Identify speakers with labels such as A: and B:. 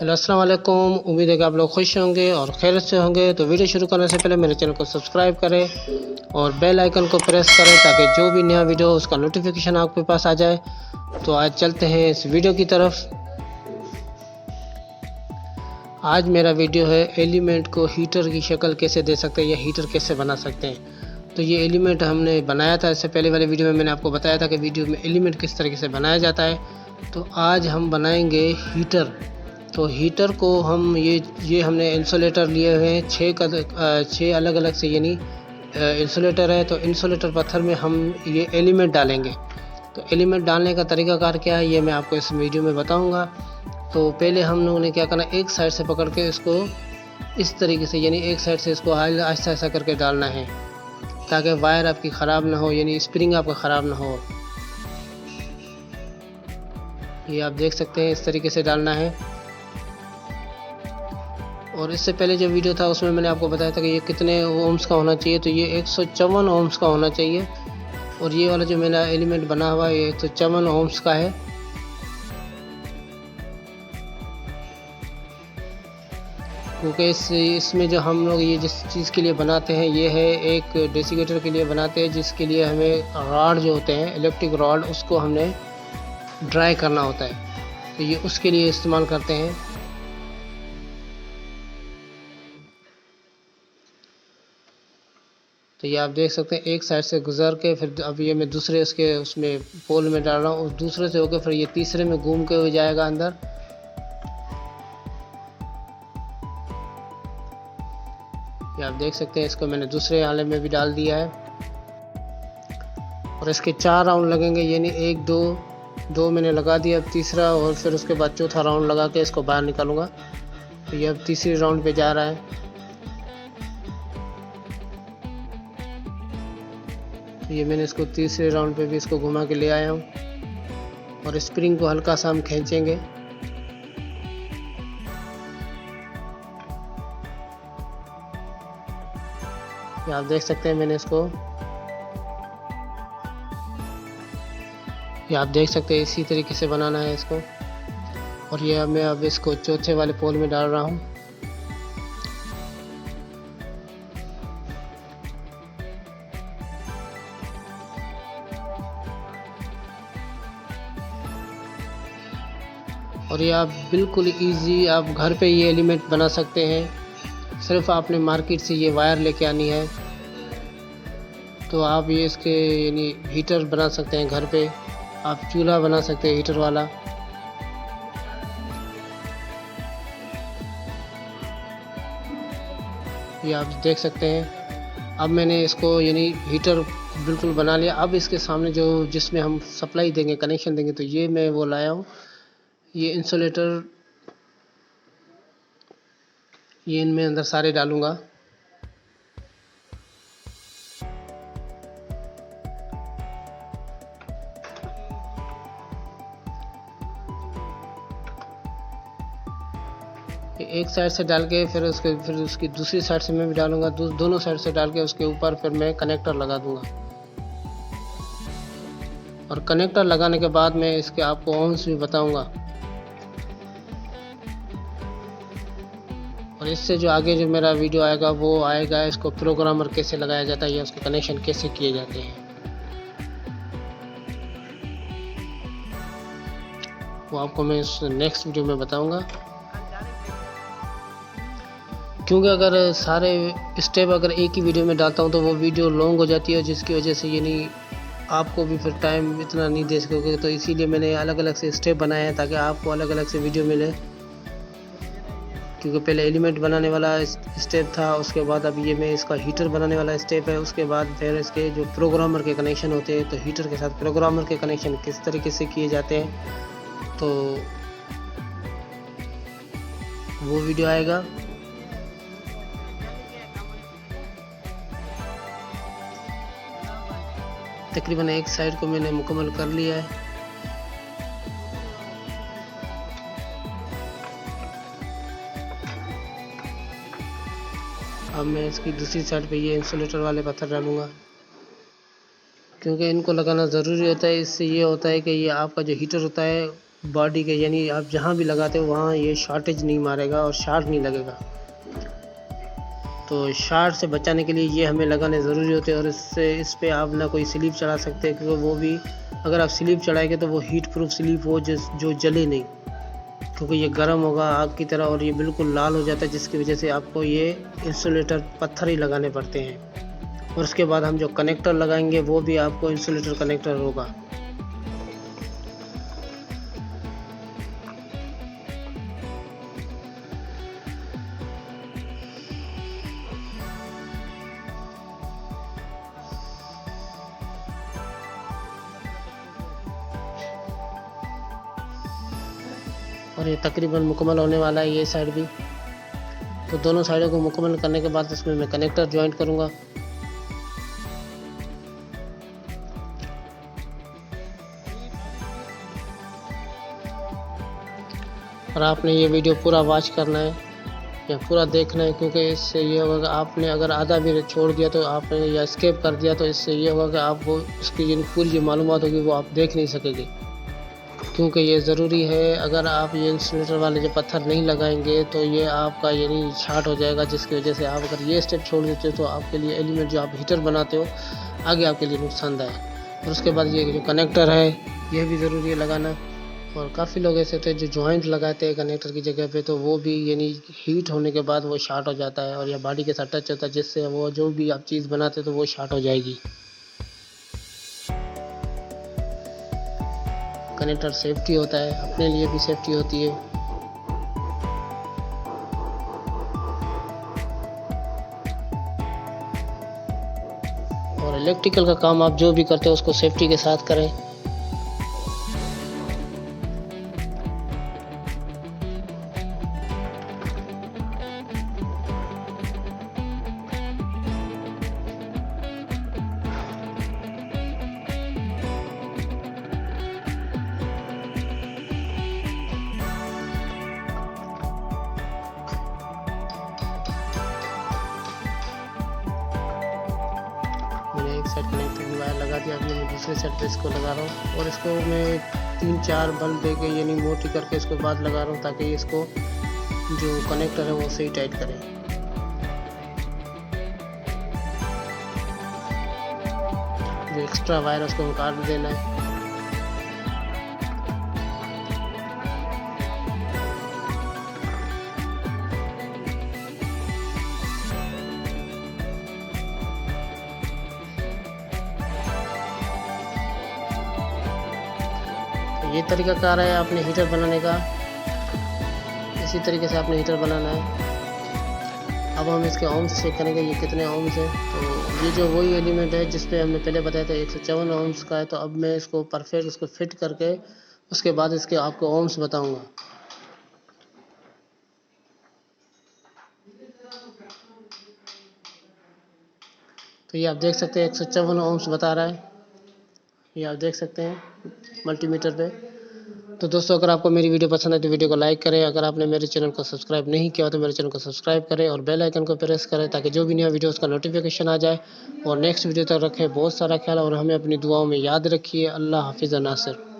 A: Hello अस्सलाम वालेकुम। उम्मीद है कि आप लोग खुश होंगे और खैरियत से होंगे। तो वीडियो शुरू करने से पहले मेरे चैनल को सब्सक्राइब करें और बेल आइकन को प्रेस करें ताकि जो भी नया वीडियो हो उसका नोटिफिकेशन आपके पास आ जाए। तो आज चलते हैं इस वीडियो की तरफ। आज मेरा वीडियो है एलिमेंट को हीटर की शक्ल कैसे दे सकते हैं या हीटर कैसे बना सकते हैं। तो ये एलिमेंट हमने बनाया था, इससे पहले वाले वीडियो में मैंने आपको बताया था कि वीडियो में एलिमेंट किस तरीके से बनाया जाता है। तो आज हम बनाएंगे हीटर। तो हीटर को हम ये हमने इंसुलेटर लिए हुए हैं 6 अलग अलग से, यानी इंसुलेटर है। तो इंसुलेटर पत्थर में हम ये एलिमेंट डालेंगे। तो एलिमेंट डालने का तरीकाकार क्या है ये मैं आपको इस वीडियो में बताऊंगा। तो पहले हम लोगों ने क्या करना, एक साइड से पकड़ के इसको इस तरीके से, यानी एक साइड से इसको आहिस्ता आहिस्ता करके डालना है ताकि वायर आपकी ख़राब ना हो, यानी स्प्रिंग आपका ख़राब ना हो। ये आप देख सकते हैं, इस तरीके से डालना है। और इससे पहले जो वीडियो था उसमें मैंने आपको बताया था कि ये कितने ओम्स का होना चाहिए। तो ये 154 ओम्स का होना चाहिए। और ये वाला जो मेरा एलिमेंट बना हुआ है ये 154 ओम्स का है। क्योंकि इसमें जो हम लोग ये जिस चीज़ के लिए बनाते हैं ये है एक डेसीकेटर के लिए बनाते हैं, जिसके लिए हमें रॉड जो होते हैं इलेक्ट्रिक रॉड उसको हमने ड्राई करना होता है। तो ये उसके लिए इस्तेमाल करते हैं। तो ये आप देख सकते हैं एक साइड से गुजर के फिर अब ये मैं दूसरे उसमें पोल में डाल रहा हूँ, और दूसरे से होकर फिर ये तीसरे में घूम के हो जाएगा अंदर। ये आप देख सकते हैं, इसको मैंने दूसरे आले में भी डाल दिया है। और इसके 4 राउंड लगेंगे, यानी 1 2 मैंने लगा दिया, अब तीसरा और फिर उसके बाद चौथा राउंड लगा के इसको बाहर निकालूंगा। तो ये अब तीसरे राउंड पे जा रहा है। ये मैंने इसको तीसरे राउंड पे भी इसको घुमा के ले आया हूँ। और स्प्रिंग को हल्का सा हम खींचेंगे। ये आप देख सकते हैं मैंने इसको, ये आप देख सकते हैं इसी तरीके से बनाना है इसको। और ये मैं अब इसको चौथे वाले पोल में डाल रहा हूँ। और ये आप बिल्कुल इजी आप घर पे ये एलिमेंट बना सकते हैं। सिर्फ आपने मार्केट से ये वायर लेके आनी है। तो आप ये इसके यानी हीटर बना सकते हैं घर पे, आप चूल्हा बना सकते हैं हीटर वाला। ये आप देख सकते हैं। अब मैंने इसको यानी हीटर बिल्कुल बना लिया। अब इसके सामने जो जिसमें हम सप्लाई देंगे, कनेक्शन देंगे, तो ये मैं वो लाया हूँ, ये इंसुलेटर ये इनमें अंदर सारे डालूंगा। एक साइड से डाल के फिर उसकी दूसरी साइड से मैं भी डालूंगा। दोनों साइड से डाल के उसके ऊपर फिर मैं कनेक्टर लगा दूंगा। और कनेक्टर लगाने के बाद मैं इसके आपको ओम्स भी बताऊंगा। और इससे जो आगे जो मेरा वीडियो आएगा वो आएगा इसको प्रोग्रामर कैसे लगाया जाता है या उसके कनेक्शन कैसे किए जाते हैं, वो आपको मैं इस नेक्स्ट वीडियो में बताऊंगा। क्योंकि अगर सारे स्टेप अगर एक ही वीडियो में डालता हूँ तो वो वीडियो लॉन्ग हो जाती है, जिसकी वजह से यानी आपको भी फिर टाइम इतना नहीं दे सकोगे। तो इसीलिए मैंने अलग अलग से स्टेप बनाए हैं ताकि आपको अलग अलग से वीडियो मिले। क्योंकि पहले एलिमेंट बनाने वाला स्टेप था, उसके बाद अब ये मैं इसका हीटर बनाने वाला स्टेप है, उसके बाद फिर इसके जो प्रोग्रामर के कनेक्शन होते हैं, तो हीटर के साथ प्रोग्रामर के कनेक्शन किस तरीके से किए जाते हैं तो वो वीडियो आएगा। तकरीबन एक साइड को मैंने मुकम्मल कर लिया है। अब मैं इसकी दूसरी साइड पे ये इंसुलेटर वाले पत्थर डालूंगा, क्योंकि इनको लगाना ज़रूरी होता है। इससे ये होता है कि ये आपका जो हीटर होता है बॉडी के, यानी आप जहाँ भी लगाते हो वहाँ ये शॉर्टेज नहीं मारेगा और शार्ट नहीं लगेगा। तो शार्ट से बचाने के लिए ये हमें लगाने ज़रूरी होते हैं। और इस पे आप ना कोई स्लीव चढ़ा सकते हैं, क्योंकि वो भी अगर आप स्लीव चढ़ाएंगे तो वो हीट प्रूफ स्लीव हो जो जले नहीं, क्योंकि ये गर्म होगा आग की तरह और ये बिल्कुल लाल हो जाता है, जिसकी वजह से आपको ये इंसुलेटर पत्थर ही लगाने पड़ते हैं। और उसके बाद हम जो कनेक्टर लगाएंगे वो भी आपको इंसुलेटर कनेक्टर होगा। और ये तकरीबन मुकम्मल होने वाला है ये साइड भी। तो दोनों साइडों को मुकम्मल करने के बाद इसमें मैं कनेक्टर ज्वाइंट करूँगा। और आपने ये वीडियो पूरा वॉच करना है या पूरा देखना है, क्योंकि इससे ये होगा कि आपने अगर आधा भी छोड़ दिया तो आपने या स्किप कर दिया तो इससे ये होगा कि आपको उसकी जो पूरी जो मालूमात होगी वो आप देख नहीं सकेंगे। क्योंकि ये ज़रूरी है, अगर आप ये इंसुलेटर वाले जो पत्थर नहीं लगाएंगे तो ये आपका यानी शार्ट हो जाएगा, जिसकी वजह से आप अगर ये स्टेप छोड़ देते हो तो आपके लिए एलिमेंट जो आप हीटर बनाते हो आगे आपके लिए नुकसानदायक। और उसके बाद ये जो कनेक्टर है ये भी ज़रूरी है लगाना। और काफ़ी लोग ऐसे होते हैं जो जॉइंट लगाते हैं कनेक्टर की जगह पे, तो वो भी यानी हीट होने के बाद वो शार्ट हो जाता है और या बॉडी के साथ टच होता है, जिससे वो जो भी आप चीज़ बनाते हो तो वो शार्ट हो जाएगी। कनेक्टर सेफ्टी होता है, अपने लिए भी सेफ्टी होती है। और इलेक्ट्रिकल का काम आप जो भी करते हो उसको सेफ्टी के साथ करें। मैंने एक साइड कनेक्टेड वायर लगा दिया, अभी मैं दूसरे साइड पे इसको लगा रहा हूँ। और इसको मैं 3-4 बल्ब दे के यानी मोटी करके इसको बाद लगा रहा हूँ, ताकि इसको जो कनेक्टर है वो सही टाइट करे। जो एक्स्ट्रा वायर है उसको काट देना है। ये तरीका कार है आपने हीटर बनाने का, इसी तरीके से आपने हीटर बनाना है। अब हम इसके ओम्स चेक करेंगे ये कितने ओम्स है। तो ये जो वही एलिमेंट है जिस पे हमने पहले बताया था 154 ओम्स का है। तो अब मैं इसको परफेक्ट इसको फिट करके उसके बाद इसके आपको ओम्स बताऊंगा। तो ये आप देख सकते हैं 154 ओम्स बता रहा है, ये आप देख सकते हैं मल्टीमीटर पे। तो दोस्तों, अगर आपको मेरी वीडियो पसंद है तो वीडियो को लाइक करें। अगर आपने मेरे चैनल को सब्सक्राइब नहीं किया तो मेरे चैनल को सब्सक्राइब करें और बेल आइकन को प्रेस करें, ताकि जो भी नया वीडियो उसका नोटिफिकेशन आ जाए। और नेक्स्ट वीडियो तक रखें बहुत सारा ख्याल और हमें अपनी दुआओं में याद रखिए। अल्लाह हाफिज़ नासिर।